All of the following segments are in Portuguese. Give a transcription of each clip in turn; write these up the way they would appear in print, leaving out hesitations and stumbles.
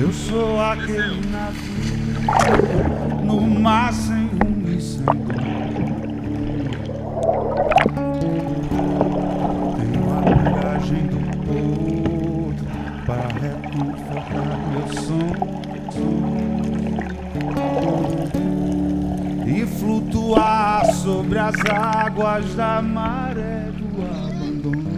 Eu sou aquele navio no mar sem rumo e sem dono. Tenho a bagagem do porto para reconfortar meu som e flutuar sobre as águas da maré do abandono.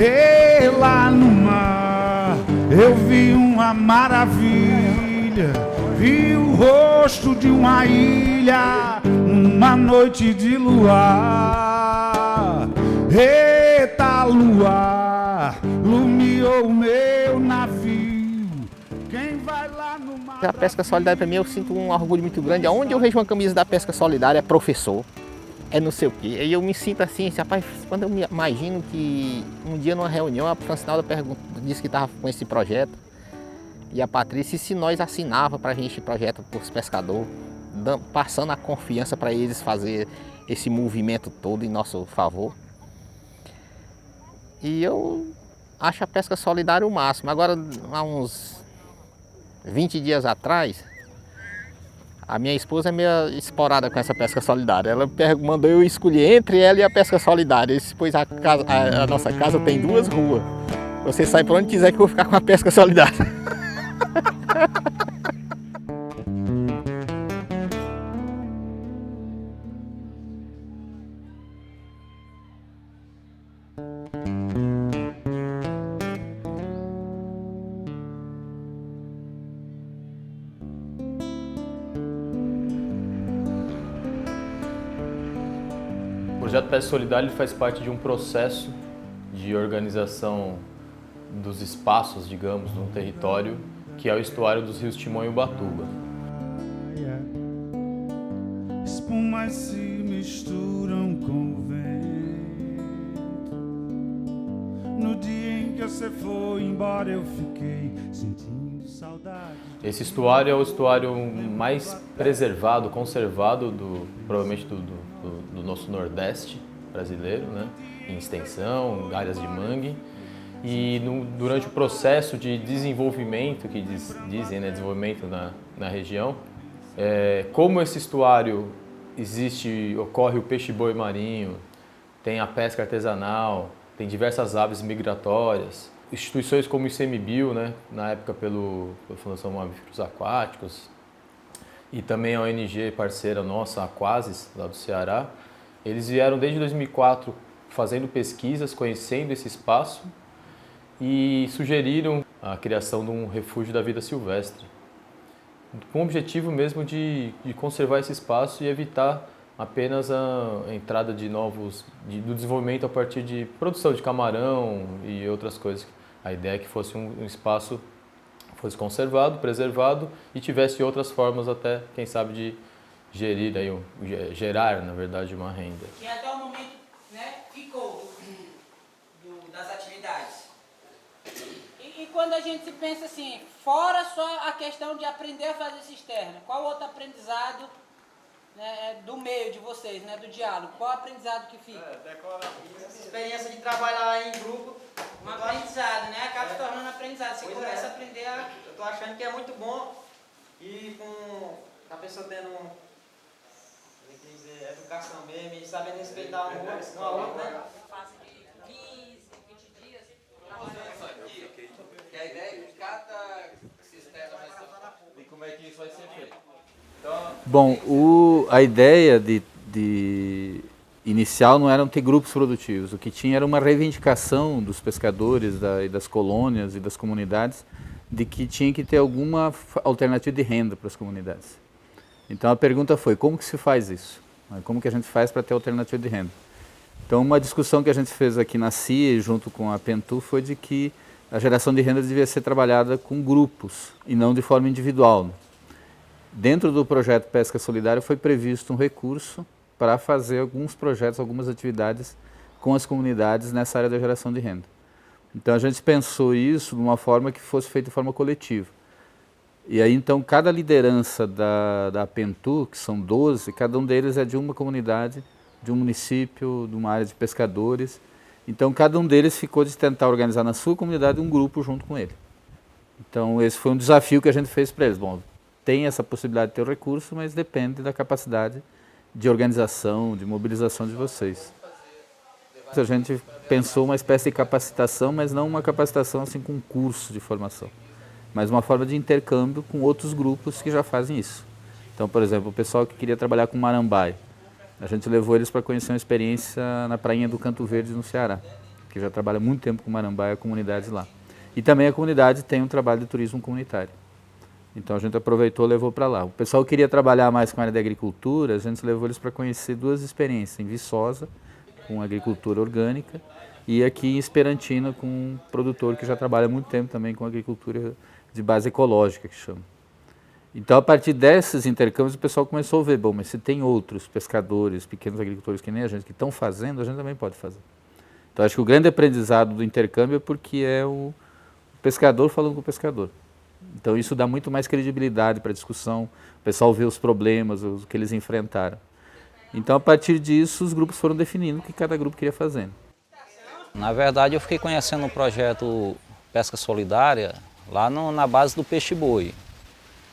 E lá no mar eu vi uma maravilha, vi o rosto de uma ilha, uma noite de luar. Eita, luar, lumiou o meu navio. Quem vai lá no mar... A pesca solidária, para mim, eu sinto um orgulho muito grande. Onde eu vejo uma camisa da pesca solidária, é professor, é não sei o quê. E eu me sinto assim, rapaz, quando eu me imagino que um dia numa reunião a Francinalda disse que estava com esse projeto, e a Patrícia, se nós assinava para a gente o projeto para os pescadores, passando a confiança para eles fazer esse movimento todo em nosso favor. E eu acho a pesca solidária o máximo. Agora, há uns 20 dias atrás, a minha esposa é meio esporada com essa pesca solidária. Ela mandou eu escolher entre ela e a pesca solidária. Pois a nossa casa tem 2 ruas. Você sai por onde quiser que eu vou ficar com a pesca solidária. O projeto Pesca Solidária ele faz parte de um processo de organização dos espaços, digamos, de um território que é o estuário dos rios Timon e Ubatuba. Espumas se misturam com o vento. No dia em que você foi embora eu fiquei sentindo saudade. Esse estuário é o estuário mais preservado, conservado, provavelmente do nosso Nordeste brasileiro, né? Em extensão, em áreas de mangue. E durante o processo de desenvolvimento, que dizem, né, desenvolvimento na região, como esse estuário ocorre o peixe-boi marinho, tem a pesca artesanal, tem diversas aves migratórias, instituições como o ICMBio, né, na época pela Fundação Mamíferos Aquáticos, e também a ONG parceira nossa, a Aquasis, lá do Ceará, eles vieram desde 2004 fazendo pesquisas, conhecendo esse espaço e sugeriram a criação de um refúgio da vida silvestre, com o objetivo mesmo de conservar esse espaço e evitar apenas a entrada de do desenvolvimento a partir de produção de camarão e outras coisas. A ideia é que fosse um espaço fosse conservado, preservado e tivesse outras formas até, quem sabe, de gerar, na verdade, uma renda. Que até o momento, né, ficou das atividades. E quando a gente pensa assim, fora só a questão de aprender a fazer cisterna, qual outro aprendizado, né, do meio de vocês, né, do diálogo, qual aprendizado que fica? Essa experiência de trabalhar em grupo, Um aprendizado, né, acaba se tornando aprendizado, você começa a aprender a... Eu tô achando que é muito bom e com a pessoa tendo educação mesmo e sabendo respeitar um outro, né? Fase de 15, 20 dias. Que a ideia é que cada cisterna vai ser... E como é que isso vai ser feito? Então... Bom, a ideia inicial não era ter grupos produtivos. O que tinha era uma reivindicação dos pescadores e das colônias e das comunidades de que tinha que ter alguma alternativa de renda para as comunidades. Então a pergunta foi, como que se faz isso? Como que a gente faz para ter alternativa de renda? Então uma discussão que a gente fez aqui na CIA, junto com a Pentu, foi de que a geração de renda devia ser trabalhada com grupos e não de forma individual. Dentro do projeto Pesca Solidária foi previsto um recurso para fazer alguns projetos, algumas atividades com as comunidades nessa área da geração de renda. Então a gente pensou isso de uma forma que fosse feita de forma coletiva. E aí então cada liderança da Pentu, que são 12, cada um deles é de uma comunidade de um município, de uma área de pescadores. Então, cada um deles ficou de tentar organizar na sua comunidade um grupo junto com ele. Então, esse foi um desafio que a gente fez para eles. Bom, tem essa possibilidade de ter o recurso, mas depende da capacidade de organização, de mobilização de vocês. A gente pensou uma espécie de capacitação, mas não uma capacitação assim com um curso de formação, mas uma forma de intercâmbio com outros grupos que já fazem isso. Então, por exemplo, o pessoal que queria trabalhar com marambaia, a gente levou eles para conhecer uma experiência na prainha do Canto Verde, no Ceará, que já trabalha muito tempo com marambaia, comunidades lá. E também a comunidade tem um trabalho de turismo comunitário. Então a gente aproveitou e levou para lá. O pessoal que queria trabalhar mais com a área de agricultura, a gente levou eles para conhecer duas experiências, em Viçosa, com agricultura orgânica, e aqui em Esperantina, com um produtor que já trabalha há muito tempo também com agricultura de base ecológica, que chama. Então, a partir desses intercâmbios, o pessoal começou a ver, bom, mas se tem outros pescadores, pequenos agricultores que nem a gente, que estão fazendo, a gente também pode fazer. Então, acho que o grande aprendizado do intercâmbio é porque é o pescador falando com o pescador. Então, isso dá muito mais credibilidade para a discussão, o pessoal vê os problemas, o que eles enfrentaram. Então, a partir disso, os grupos foram definindo o que cada grupo queria fazer. Na verdade, eu fiquei conhecendo o projeto Pesca Solidária lá na base do peixe-boi.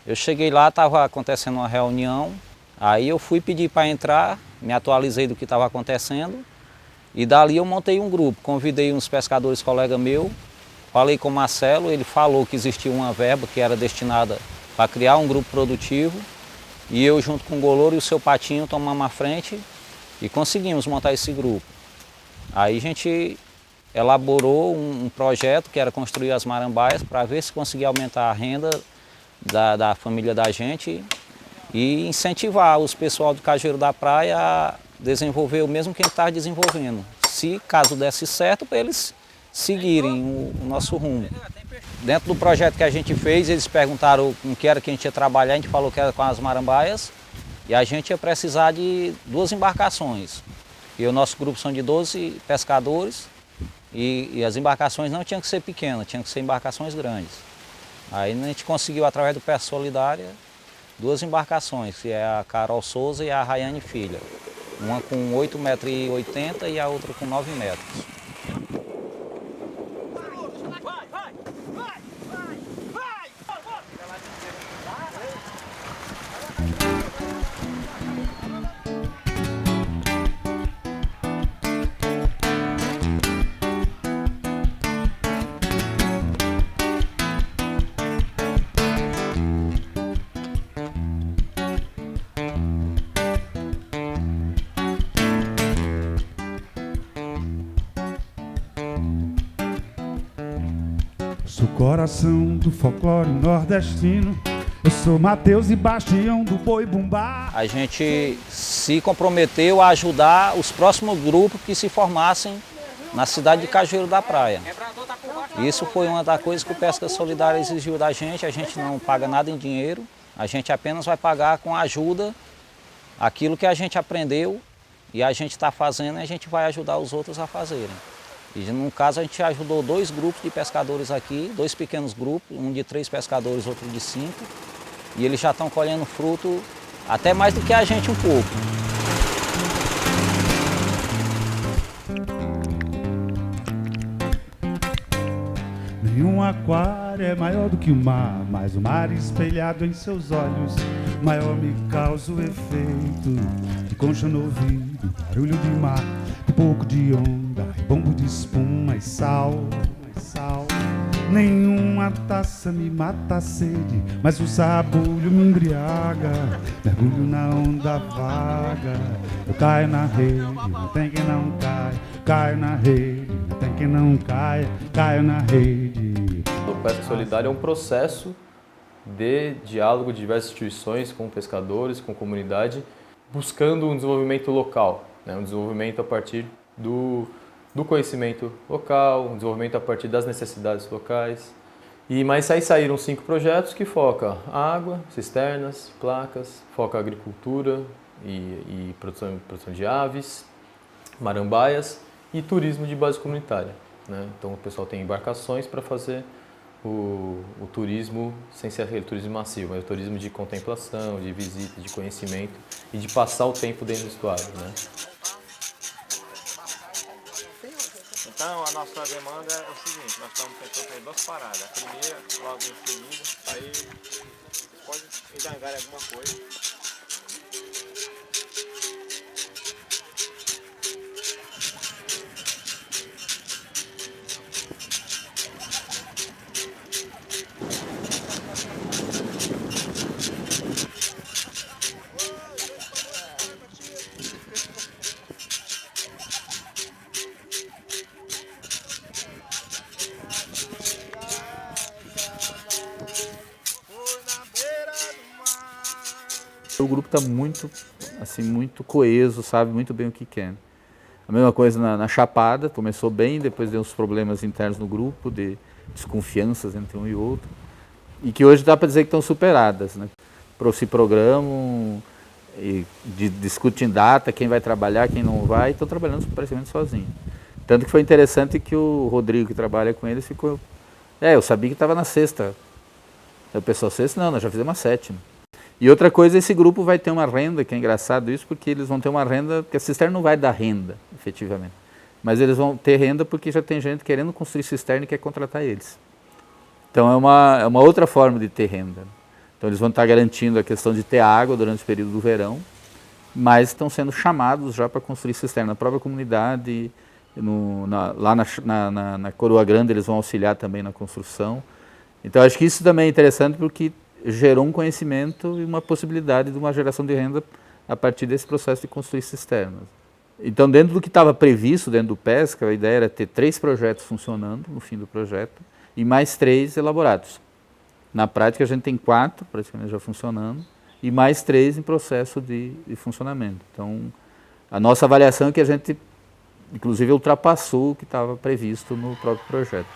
Eu cheguei lá, estava acontecendo uma reunião, aí eu fui pedir para entrar, me atualizei do que estava acontecendo e dali eu montei um grupo, convidei uns pescadores colegas meus, falei com o Marcelo, ele falou que existia uma verba que era destinada para criar um grupo produtivo e eu junto com o Golouro e o seu Patinho tomamos a frente e conseguimos montar esse grupo. Aí a gente elaborou um projeto que era construir as marambaias para ver se conseguia aumentar a renda da família da gente e incentivar os pessoal do Cajueiro da Praia a desenvolver o mesmo que a gente estava desenvolvendo. Se caso desse certo, para eles seguirem o nosso rumo. Dentro do projeto que a gente fez, eles perguntaram com que era que a gente ia trabalhar, a gente falou que era com as marambaias e a gente ia precisar de 2 embarcações. E o nosso grupo são de 12 pescadores e as embarcações não tinham que ser pequenas, tinham que ser embarcações grandes. Aí a gente conseguiu, através do Pesca Solidária, 2 embarcações, que é a Carol Souza e a Rayane Filha. Uma com 8,80 m e a outra com 9 metros. Sou coração do folclore nordestino. Eu sou Mateus e Bastião do Boi Bumbá. A gente se comprometeu a ajudar os próximos grupos que se formassem na cidade de Cajueiro da Praia. Isso foi uma das coisas que o Pesca Solidária exigiu da gente. A gente não paga nada em dinheiro, a gente apenas vai pagar com ajuda aquilo que a gente aprendeu e a gente está fazendo e a gente vai ajudar os outros a fazerem. E no caso a gente ajudou 2 grupos de pescadores aqui, 2 pequenos grupos, um de 3 pescadores, outro de 5. E eles já estão colhendo fruto até mais do que a gente um pouco. Nenhum aquário é maior do que o mar, mas o mar espelhado em seus olhos maior me causa o efeito de concha no ouvido, barulho de mar, um pouco de onda, bombo de espuma e sal. Nenhuma taça me mata a sede, mas o sabulho me embriaga. Mergulho na onda vaga, eu caio na rede, não tem quem não caia. Caio na rede, não tem quem não caia. Caio na rede. O Pesca Solidária é um processo de diálogo de diversas instituições com pescadores, com comunidade, buscando um desenvolvimento local, né? Um desenvolvimento a partir do conhecimento local, um desenvolvimento a partir das necessidades locais. Mas aí saíram 5 projetos que focam água, cisternas, placas, foca agricultura e produção de aves, marambaias e turismo de base comunitária, né? Então o pessoal tem embarcações para fazer o turismo, sem ser aquele turismo massivo, mas o turismo de contemplação, de visita, de conhecimento e de passar o tempo dentro do estuário, né? Então, a nossa demanda é o seguinte, nós estamos pensando em duas paradas. A primeira, logo em seguida, aí pode engangar alguma coisa. O grupo está muito, assim, muito coeso, sabe muito bem o que quer. A mesma coisa na Chapada, começou bem, depois deu uns problemas internos no grupo, de desconfianças entre um e outro, e que hoje dá para dizer que estão superadas, né? Se programam, e discutem data, quem vai trabalhar, quem não vai, estão trabalhando praticamente sozinhos. Tanto que foi interessante que o Rodrigo, que trabalha com eles, ficou... eu sabia que estava na sexta. Aí o pessoal, sexta? Não, nós já fizemos a sétima. E outra coisa, esse grupo vai ter uma renda, que é engraçado isso, porque eles vão ter uma renda, porque a cisterna não vai dar renda, efetivamente. Mas eles vão ter renda porque já tem gente querendo construir cisterna e quer contratar eles. Então é uma outra forma de ter renda. Então eles vão estar garantindo a questão de ter água durante o período do verão, mas estão sendo chamados já para construir cisterna na própria comunidade, lá na Coroa Grande eles vão auxiliar também na construção. Então acho que isso também é interessante porque gerou um conhecimento e uma possibilidade de uma geração de renda a partir desse processo de construir cisternas. Então, dentro do que estava previsto, dentro do PESCA, a ideia era ter 3 projetos funcionando no fim do projeto e mais 3 elaborados. Na prática, a gente tem 4 praticamente já funcionando e mais 3 em processo de funcionamento. Então, a nossa avaliação é que a gente, inclusive, ultrapassou o que estava previsto no próprio projeto.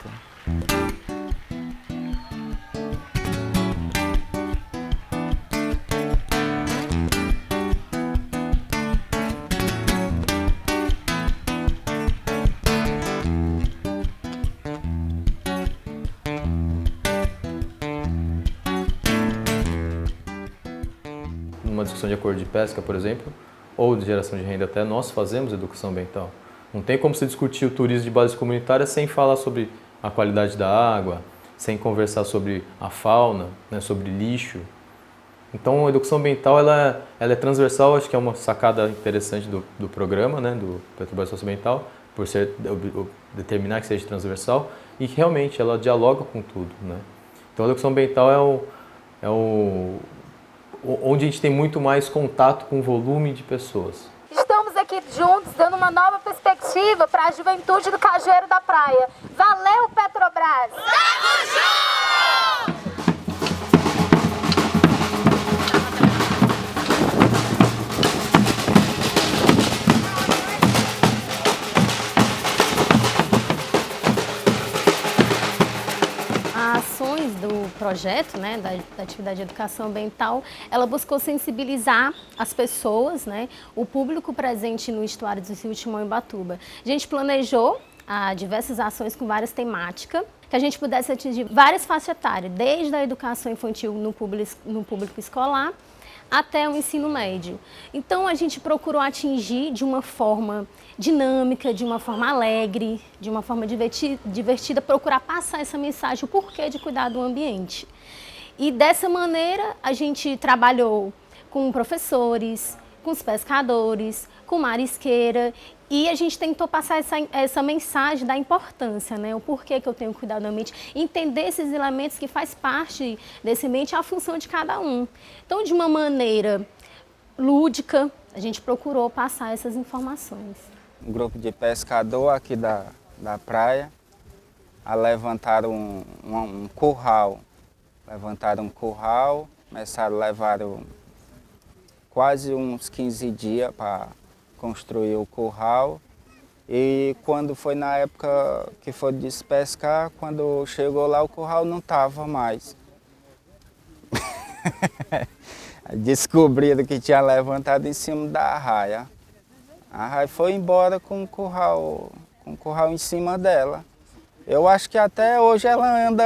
Numa discussão de acordo de pesca, por exemplo, ou de geração de renda até, nós fazemos educação ambiental. Não tem como se discutir o turismo de base comunitária sem falar sobre a qualidade da água, sem conversar sobre a fauna, né, sobre lixo. Então a educação ambiental ela é transversal, acho que é uma sacada interessante do programa, né, do Petrobras Socioambiental, por determinar que seja transversal, e que realmente ela dialoga com tudo, né? Então a educação ambiental onde a gente tem muito mais contato com o volume de pessoas. Estamos aqui juntos dando uma nova perspectiva para a juventude do Cajueiro da Praia. Valeu, Petrobras! Tamo junto! Ações do projeto, né, da atividade de educação ambiental, ela buscou sensibilizar as pessoas, né, o público presente no estuário do Rio Timão e Ubatuba. A gente planejou diversas ações com várias temáticas, que a gente pudesse atingir várias faixas etárias, desde a educação infantil no público escolar até o ensino médio. Então a gente procurou atingir de uma forma dinâmica, de uma forma alegre, de uma forma divertida, procurar passar essa mensagem, o porquê de cuidar do ambiente. E dessa maneira a gente trabalhou com professores, com os pescadores, com marisqueira, e a gente tentou passar essa mensagem da importância, né? O porquê que eu tenho que cuidar do ambiente, entender esses elementos que faz parte desse ambiente, a função de cada um. Então, de uma maneira lúdica, a gente procurou passar essas informações. Um grupo de pescador aqui da praia levantaram um curral. Levantaram um curral, começaram a levar quase uns 15 dias para construir o curral. E quando foi na época que foi despescar, quando chegou lá o curral não estava mais. Descobriram que tinha levantado em cima da arraia. A arraia foi embora com o curral em cima dela. Eu acho que até hoje ela anda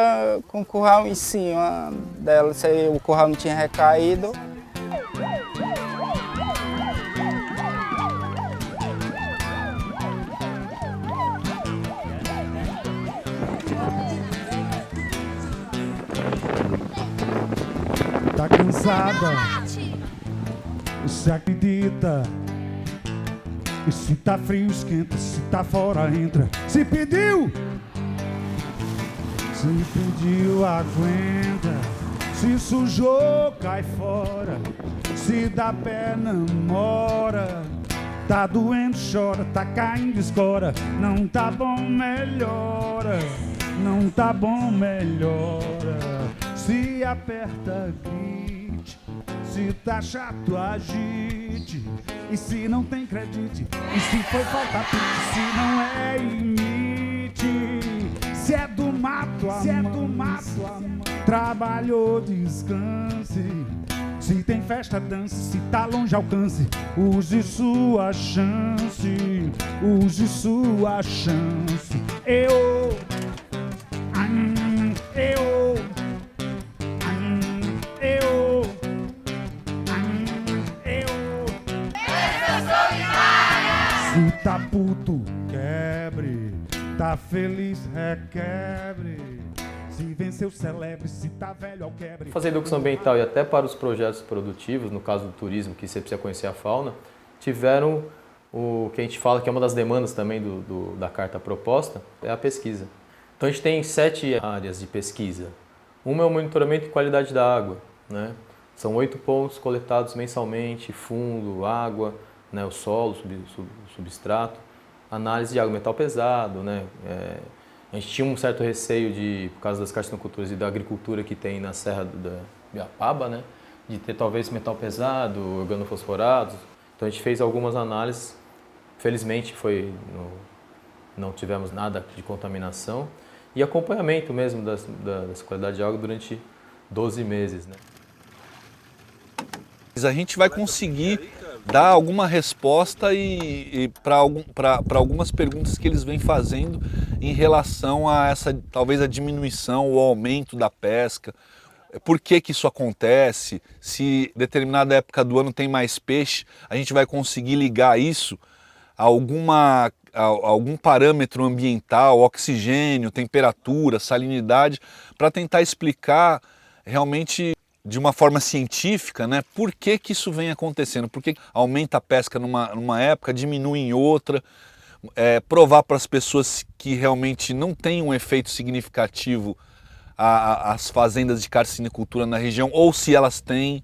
com o curral em cima dela, se o curral não tinha recaído. pesada. Se acredita. E se tá frio, esquenta. Se tá fora, entra. Se pediu, aguenta. Se sujou, cai fora. Se dá pé, namora. Tá doendo, chora. Tá caindo, escora. Não tá bom, melhora. Não tá bom, melhora. Se aperta, grite. Se tá chato, agite. E se não tem crédito, e se foi falta pinte, se não é imite. Se é do mato, trabalhou, descanse. Se tem festa, dance. Se tá longe, alcance. Use sua chance. Use sua chance. Eu. Se tá puto, quebre. Tá feliz, requebre. Se venceu, celebre. Se tá velho, ao quebre. Fazer educação ambiental e até para os projetos produtivos, no caso do turismo, que você precisa conhecer a fauna, tiveram o que a gente fala que é uma das demandas também da carta proposta, é a pesquisa. Então a gente tem 7 áreas de pesquisa. Uma é o monitoramento de qualidade da água, né? São 8 pontos coletados mensalmente: fundo, água, né, o solo, o substrato, análise de água, metal pesado, né? A gente tinha um certo receio por causa das carcinoculturas e da agricultura que tem na Serra da Biapaba, né? De ter talvez metal pesado, organofosforados. Então a gente fez algumas análises, felizmente não tivemos nada de contaminação e acompanhamento mesmo da qualidade de água durante 12 meses, né? A gente vai conseguir dar alguma resposta para algumas perguntas que eles vêm fazendo em relação a talvez a diminuição ou aumento da pesca. Por que isso acontece? Se determinada época do ano tem mais peixe, a gente vai conseguir ligar isso a algum parâmetro ambiental, oxigênio, temperatura, salinidade, para tentar explicar realmente de uma forma científica, né, por que isso vem acontecendo, por que aumenta a pesca numa época, diminui em outra, provar para as pessoas que realmente não tem um efeito significativo as fazendas de carcinicultura na região, ou se elas têm.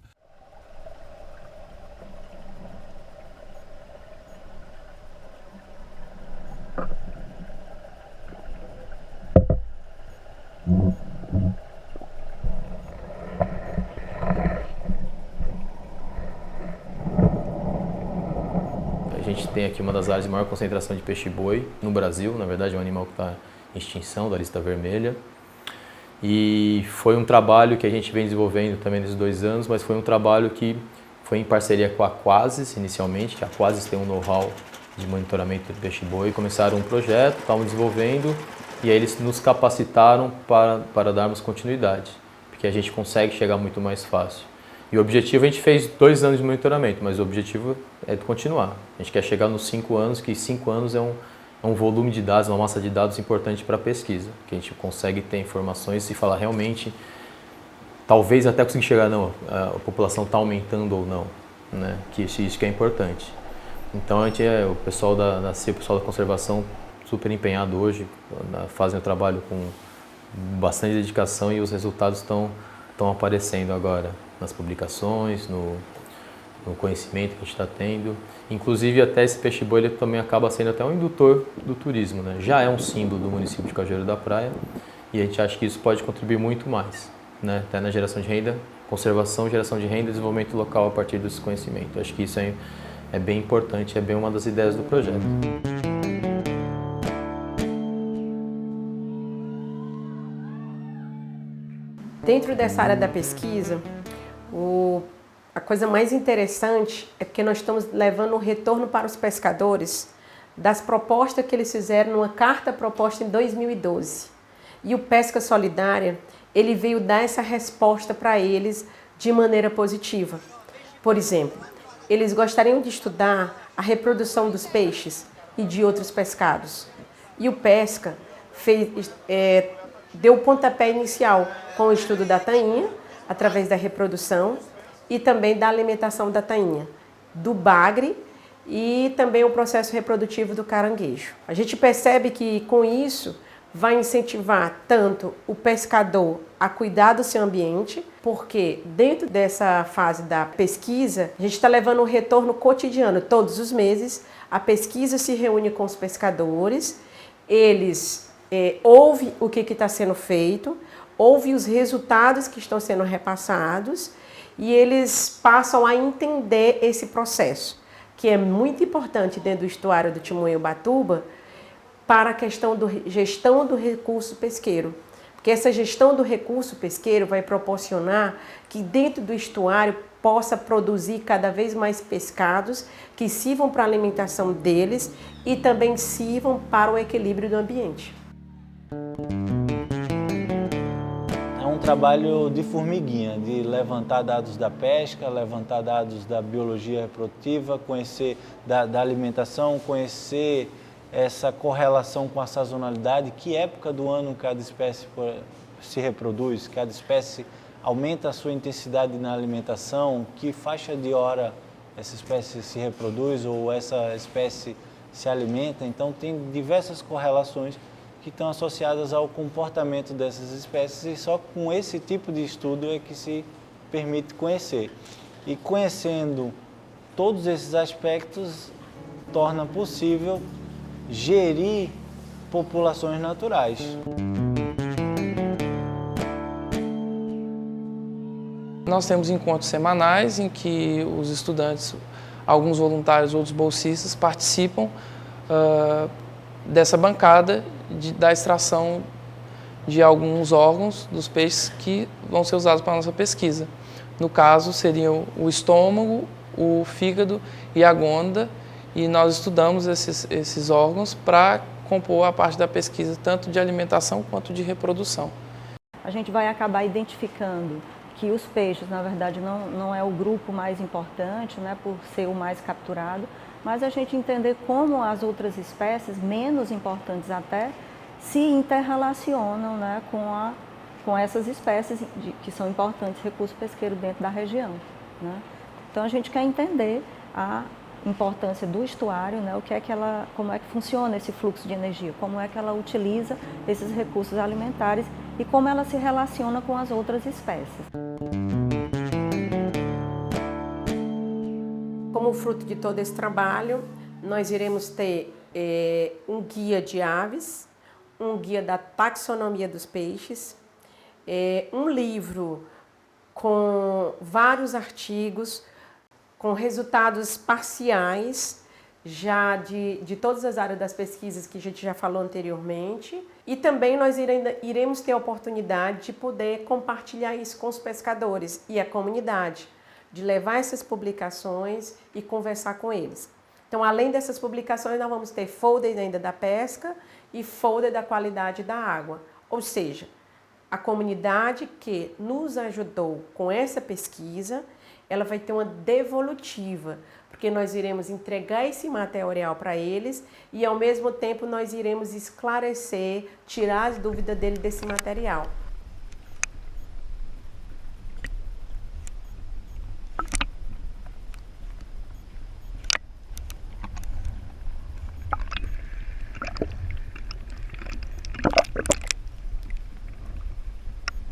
A gente tem aqui uma das áreas de maior concentração de peixe-boi no Brasil, na verdade é um animal que está em extinção, da lista vermelha. E foi um trabalho que a gente vem desenvolvendo também nesses 2 anos, mas foi um trabalho que foi em parceria com a Aquasis inicialmente, que a Aquasis tem um know-how de monitoramento do peixe-boi. Começaram um projeto, estavam desenvolvendo e aí eles nos capacitaram para darmos continuidade, porque a gente consegue chegar muito mais fácil. E o objetivo, a gente fez 2 anos de monitoramento, mas o objetivo é de continuar. A gente quer chegar nos 5 anos, que 5 anos é um volume de dados, uma massa de dados importante para a pesquisa, que a gente consegue ter informações e falar realmente, talvez até conseguir chegar, não, a população está aumentando ou não, né? Que isso que é importante. Então a gente o pessoal da CIA, o pessoal da conservação, super empenhado hoje, fazem o trabalho com bastante dedicação e os resultados estão aparecendo agora nas publicações, no conhecimento que a gente está tendo. Inclusive até esse peixe-boi ele também acaba sendo até um indutor do turismo, né? Já é um símbolo do município de Cajueiro da Praia e a gente acha que isso pode contribuir muito mais, né? Até na geração de renda, conservação, geração de renda e desenvolvimento local a partir desse conhecimento. Acho que isso é bem importante, é bem uma das ideias do projeto. Dentro dessa área da pesquisa, a coisa mais interessante é porque nós estamos levando um retorno para os pescadores das propostas que eles fizeram numa carta proposta em 2012. E o Pesca Solidária, ele veio dar essa resposta para eles de maneira positiva. Por exemplo, eles gostariam de estudar a reprodução dos peixes e de outros pescados. E o Pesca deu o pontapé inicial com o estudo da tainha, através da reprodução, e também da alimentação da tainha, do bagre e também o processo reprodutivo do caranguejo. A gente percebe que com isso vai incentivar tanto o pescador a cuidar do seu ambiente, porque dentro dessa fase da pesquisa, a gente está levando um retorno cotidiano, todos os meses. A pesquisa se reúne com os pescadores, eles ouvem o que está sendo feito, ouvem os resultados que estão sendo repassados e eles passam a entender esse processo, que é muito importante dentro do estuário do Timon e Ubatuba para a questão da gestão do recurso pesqueiro. Porque essa gestão do recurso pesqueiro vai proporcionar que dentro do estuário possa produzir cada vez mais pescados que sirvam para a alimentação deles e também sirvam para o equilíbrio do ambiente. É um trabalho de formiguinha, de levantar dados da pesca, levantar dados da biologia reprodutiva, conhecer da alimentação, conhecer essa correlação com a sazonalidade, que época do ano cada espécie se reproduz, cada espécie aumenta a sua intensidade na alimentação, que faixa de hora essa espécie se reproduz ou essa espécie se alimenta. Então tem diversas correlações que estão associadas ao comportamento dessas espécies e só com esse tipo de estudo é que se permite conhecer. E conhecendo todos esses aspectos torna possível gerir populações naturais. Nós temos encontros semanais em que os estudantes, alguns voluntários, outros bolsistas, participam dessa bancada da extração de alguns órgãos dos peixes que vão ser usados para a nossa pesquisa. No caso, seriam o estômago, o fígado e a gônada, e nós estudamos esses órgãos para compor a parte da pesquisa, tanto de alimentação quanto de reprodução. A gente vai acabar identificando que os peixes, na verdade, não é o grupo mais importante, né, por ser o mais capturado, mas a gente entender como as outras espécies, menos importantes até, se interrelacionam, né, com essas espécies que são importantes recursos pesqueiros dentro da região, né? Então a gente quer entender a importância do estuário, né, como é que funciona esse fluxo de energia, como é que ela utiliza esses recursos alimentares e como ela se relaciona com as outras espécies. Como fruto de todo esse trabalho, nós iremos ter um guia de aves, um guia da taxonomia dos peixes, um livro com vários artigos, com resultados parciais já de todas as áreas das pesquisas que a gente já falou anteriormente. E também nós iremos ter a oportunidade de poder compartilhar isso com os pescadores e a comunidade, de levar essas publicações e conversar com eles. Então, além dessas publicações, nós vamos ter folder ainda da pesca e folder da qualidade da água. Ou seja, a comunidade que nos ajudou com essa pesquisa, ela vai ter uma devolutiva, porque nós iremos entregar esse material para eles e, ao mesmo tempo, nós iremos esclarecer, tirar as dúvidas dele desse material.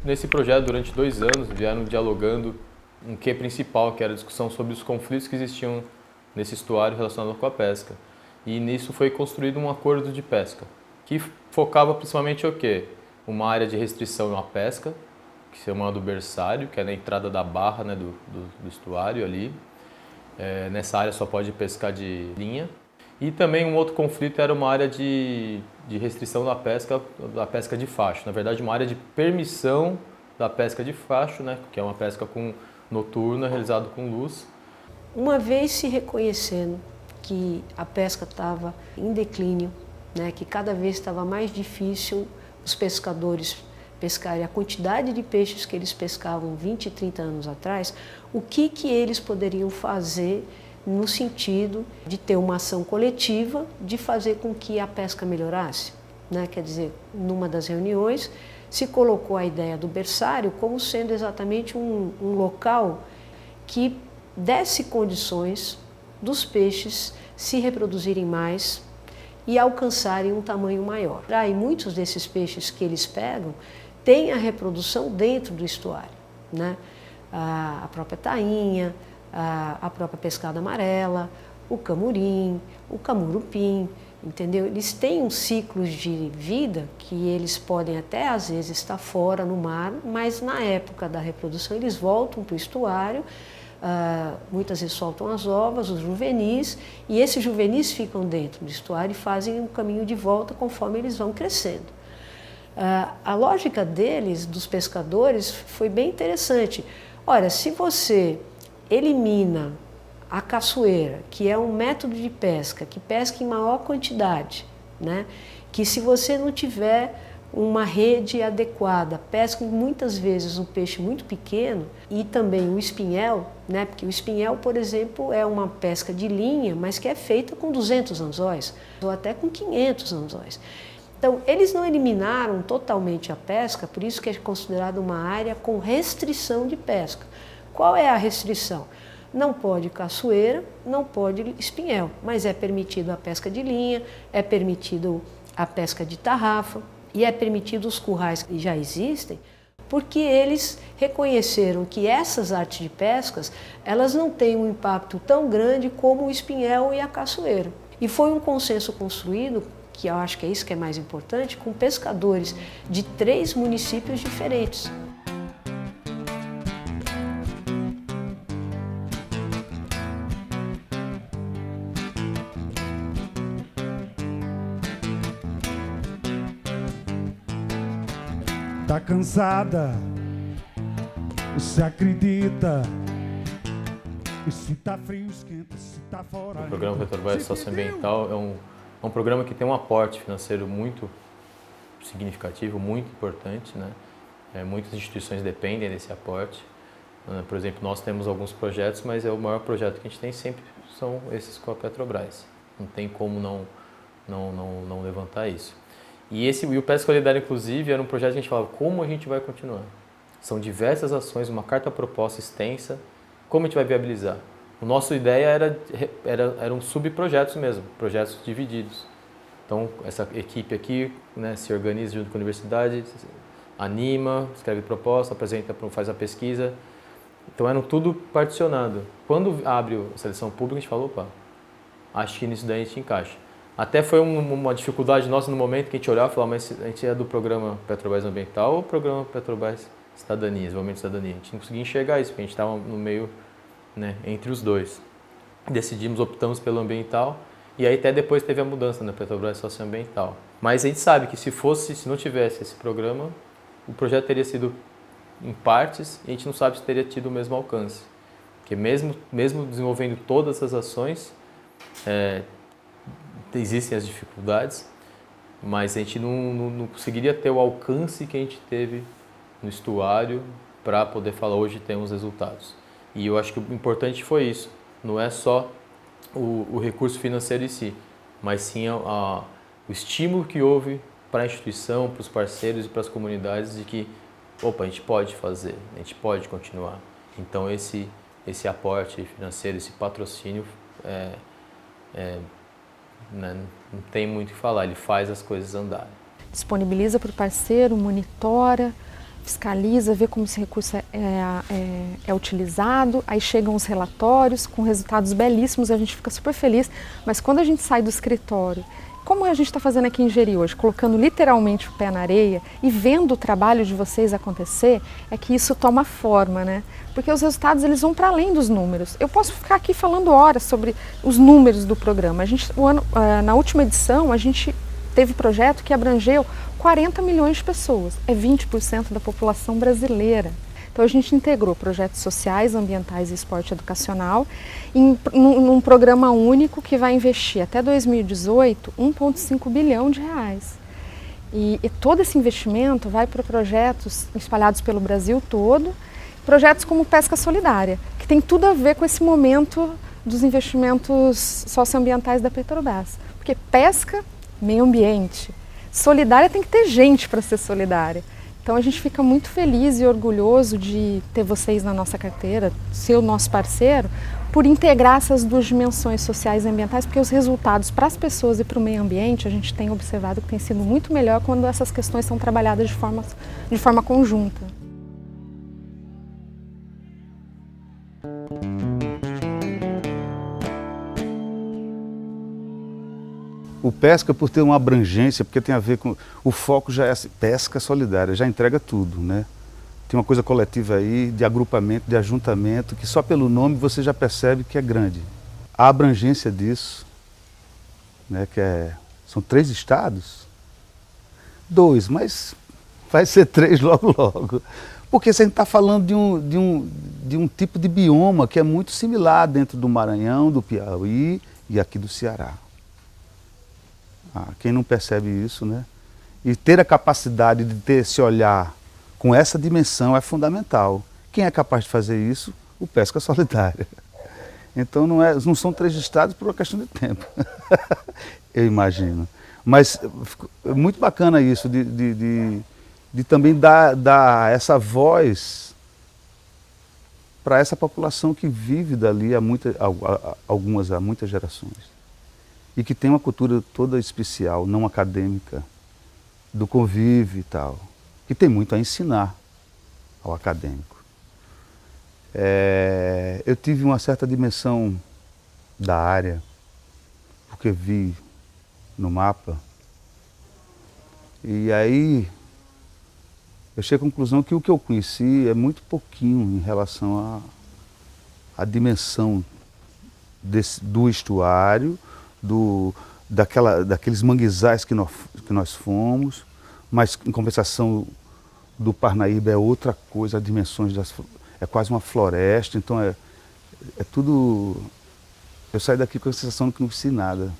Nesse projeto, durante 2 anos, vieram dialogando um quê principal, que era a discussão sobre os conflitos que existiam nesse estuário relacionado com a pesca. E nisso foi construído um acordo de pesca, que focava principalmente o quê? Uma área de restrição à pesca, que se chama do berçário, que é na entrada da barra, né, do estuário ali. Nessa área só pode pescar de linha. E também um outro conflito era uma área de restrição da pesca de facho. Na verdade, uma área de permissão da pesca de facho, né, que é uma pesca noturna realizada com luz. Uma vez se reconhecendo que a pesca estava em declínio, né, que cada vez estava mais difícil os pescadores pescarem a quantidade de peixes que eles pescavam 20, 30 anos atrás, o que eles poderiam fazer no sentido de ter uma ação coletiva, de fazer com que a pesca melhorasse, né? Quer dizer, numa das reuniões se colocou a ideia do berçário como sendo exatamente um local que desse condições dos peixes se reproduzirem mais e alcançarem um tamanho maior. E muitos desses peixes que eles pegam têm a reprodução dentro do estuário, né? A própria tainha, a própria pescada amarela, o camurim, o camurupim, entendeu? Eles têm um ciclo de vida que eles podem até às vezes estar fora no mar, mas na época da reprodução eles voltam para o estuário, muitas vezes soltam as ovas, os juvenis, e esses juvenis ficam dentro do estuário e fazem um caminho de volta conforme eles vão crescendo. A lógica deles, dos pescadores, foi bem interessante. Olha, se você elimina a caçoeira, que é um método de pesca, que pesca em maior quantidade, né? Que se você não tiver uma rede adequada, pesca muitas vezes um peixe muito pequeno, e também o espinhel, né? Porque o espinhel, por exemplo, é uma pesca de linha, mas que é feita com 200 anzóis, ou até com 500 anzóis. Então, eles não eliminaram totalmente a pesca, por isso que é considerada uma área com restrição de pesca. Qual é a restrição? Não pode caçoeira, não pode espinhel, mas é permitido a pesca de linha, é permitido a pesca de tarrafa e é permitido os currais que já existem, porque eles reconheceram que essas artes de pescas, elas não têm um impacto tão grande como o espinhel e a caçoeira. E foi um consenso construído, que eu acho que é isso que é mais importante, com pescadores de 3 municípios diferentes. Tá cansada? Você acredita? E se tá frio, esquenta, se tá fora. O programa Petrobras Socioambiental é um programa que tem um aporte financeiro muito significativo, muito importante, né? Muitas instituições dependem desse aporte. Por exemplo, nós temos alguns projetos, mas o maior projeto que a gente tem sempre são esses com a Petrobras. Não tem como não levantar isso. E o Pesca Solidária, inclusive, era um projeto que a gente falava como a gente vai continuar. São diversas ações, uma carta-proposta extensa, como a gente vai viabilizar. A nossa ideia eram subprojetos mesmo, projetos divididos. Então, essa equipe aqui, né, se organiza junto com a universidade, anima, escreve proposta, apresenta, faz a pesquisa. Então, eram tudo particionado. Quando abre a seleção pública, a gente falou, opa, acho que nisso daí a gente encaixa. Até foi uma dificuldade nossa no momento que a gente olhava e falava, mas a gente é do programa Petrobras Ambiental ou programa Petrobras Cidadania, Desenvolvimento e Cidadania? A gente não conseguia enxergar isso, porque a gente estava no meio, né, entre os dois. Optamos pelo ambiental, e aí até depois teve a mudança na Petrobras Socioambiental. Mas a gente sabe que se não tivesse esse programa, o projeto teria sido em partes, e a gente não sabe se teria tido o mesmo alcance. Porque mesmo desenvolvendo todas as ações, existem as dificuldades, mas a gente não conseguiria ter o alcance que a gente teve no estuário para poder falar hoje temos resultados. E eu acho que o importante foi isso, não é só o recurso financeiro em si, mas sim o estímulo que houve para a instituição, para os parceiros e para as comunidades de que, opa, a gente pode fazer, a gente pode continuar. Então esse aporte financeiro, esse patrocínio, né, não tem muito o que falar, ele faz as coisas andarem. Disponibiliza para o parceiro, monitora, fiscaliza, vê como esse recurso é utilizado, aí chegam os relatórios com resultados belíssimos, a gente fica super feliz, mas quando a gente sai do escritório, como a gente está fazendo aqui em Jeri hoje, colocando literalmente o pé na areia e vendo o trabalho de vocês acontecer, é que isso toma forma, né? Porque os resultados eles vão para além dos números. Eu posso ficar aqui falando horas sobre os números do programa. Na última edição, a gente teve projeto que abrangeu 40 milhões de pessoas, é 20% da população brasileira. Então a gente integrou projetos sociais, ambientais e esporte educacional num programa único que vai investir até 2018 1,5 bilhão de reais. E todo esse investimento vai para projetos espalhados pelo Brasil todo, projetos como Pesca Solidária, que tem tudo a ver com esse momento dos investimentos socioambientais da Petrobras. Porque pesca, meio ambiente. Solidária tem que ter gente para ser solidária. Então a gente fica muito feliz e orgulhoso de ter vocês na nossa carteira, ser o nosso parceiro, por integrar essas duas dimensões sociais e ambientais, porque os resultados para as pessoas e para o meio ambiente a gente tem observado que tem sido muito melhor quando essas questões são trabalhadas de forma conjunta. O Pesca, por ter uma abrangência, porque tem a ver com... O foco já é assim, pesca solidária, já entrega tudo, né? Tem uma coisa coletiva aí, de agrupamento, de ajuntamento, que só pelo nome você já percebe que é grande. A abrangência disso, né, são 3 estados? 2, mas vai ser 3 logo logo. Porque você está falando de um tipo de bioma que é muito similar dentro do Maranhão, do Piauí e aqui do Ceará. Quem não percebe isso, né? E ter a capacidade de ter esse olhar com essa dimensão é fundamental. Quem é capaz de fazer isso? O Pesca Solidária. Então não são 3 estados por uma questão de tempo, eu imagino. Mas é muito bacana isso, de também dar essa voz para essa população que vive dali há muitas gerações. E que tem uma cultura toda especial, não acadêmica, do convívio e tal, que tem muito a ensinar ao acadêmico. Eu tive uma certa dimensão da área, porque vi no mapa, e aí eu cheguei à conclusão que o que eu conheci é muito pouquinho em relação à dimensão do estuário, daqueles manguezais que nós fomos, mas em compensação do Parnaíba é outra coisa, as dimensões é quase uma floresta, então é tudo... Eu saí daqui com a sensação de que não fiz nada.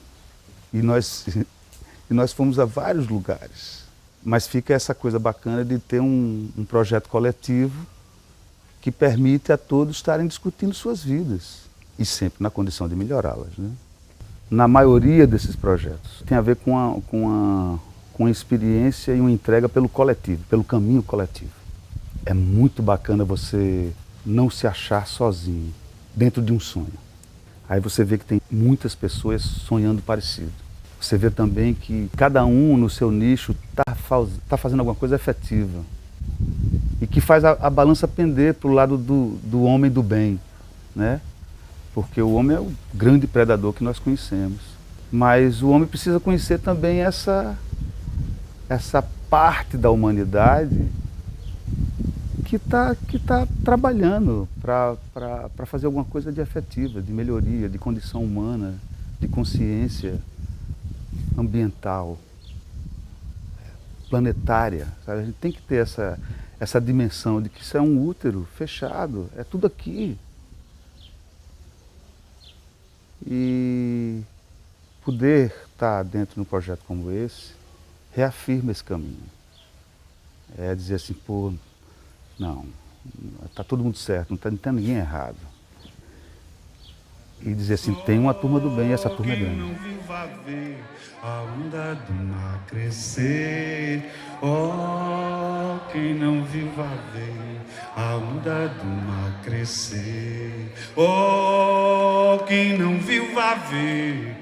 E nós fomos a vários lugares, mas fica essa coisa bacana de ter um projeto coletivo que permite a todos estarem discutindo suas vidas, e sempre na condição de melhorá-las, né? Na maioria desses projetos, tem a ver com a experiência e uma entrega pelo coletivo, pelo caminho coletivo. É muito bacana você não se achar sozinho, dentro de um sonho. Aí você vê que tem muitas pessoas sonhando parecido. Você vê também que cada um no seu nicho está fazendo alguma coisa efetiva. E que faz a balança pender para o lado do homem do bem, né? Porque o homem é o grande predador que nós conhecemos. Mas o homem precisa conhecer também essa parte da humanidade que tá trabalhando para fazer alguma coisa de efetiva, de melhoria, de condição humana, de consciência ambiental, planetária. Sabe? A gente tem que ter essa dimensão de que isso é um útero fechado, é tudo aqui. E poder estar dentro de um projeto como esse reafirma esse caminho. É dizer assim, pô, não, está todo mundo certo, não tem ninguém errado. E dizer assim, tem uma turma do bem e essa turma é grande. Não viva ver a onda do mar crescer, oh, quem não viva ver a onda do mar crescer, oh, quem não viva ver,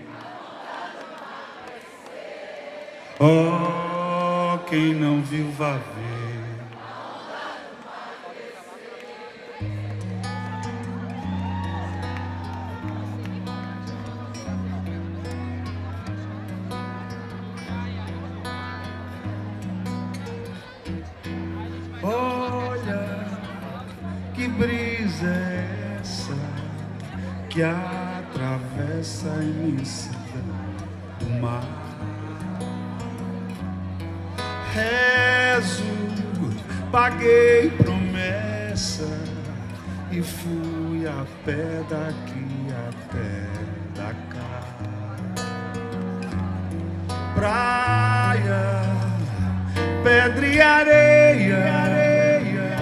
oh, quem não viva ver. Olha, que brisa é essa que atravessa a imensidão do mar? Rezo, paguei promessa e fui a pé daqui até da cá. Praia, pedra e areia,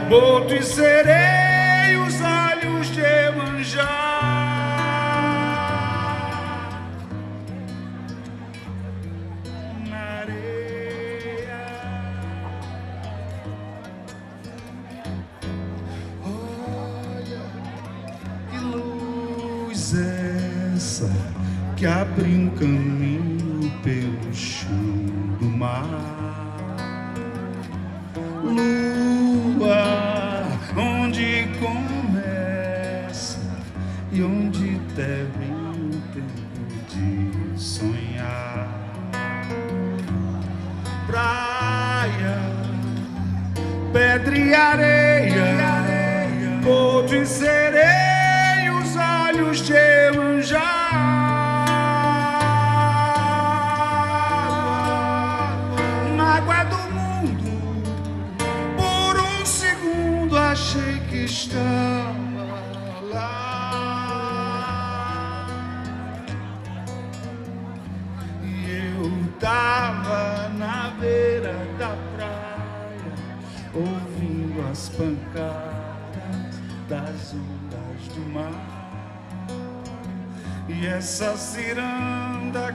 boto e sereia, os olhos de Iemanjá. Na areia, que abriu um caminho pelo chão do mar. Lua, onde começa e onde termina o tempo de sonhar. Praia, pedra e areia, porto e sereia, os olhos de Iemanjá. Mágoa do mundo, por um segundo achei que estava lá. E eu tava na beira da praia, ouvindo as pancadas das ondas do mar. E essa ciranda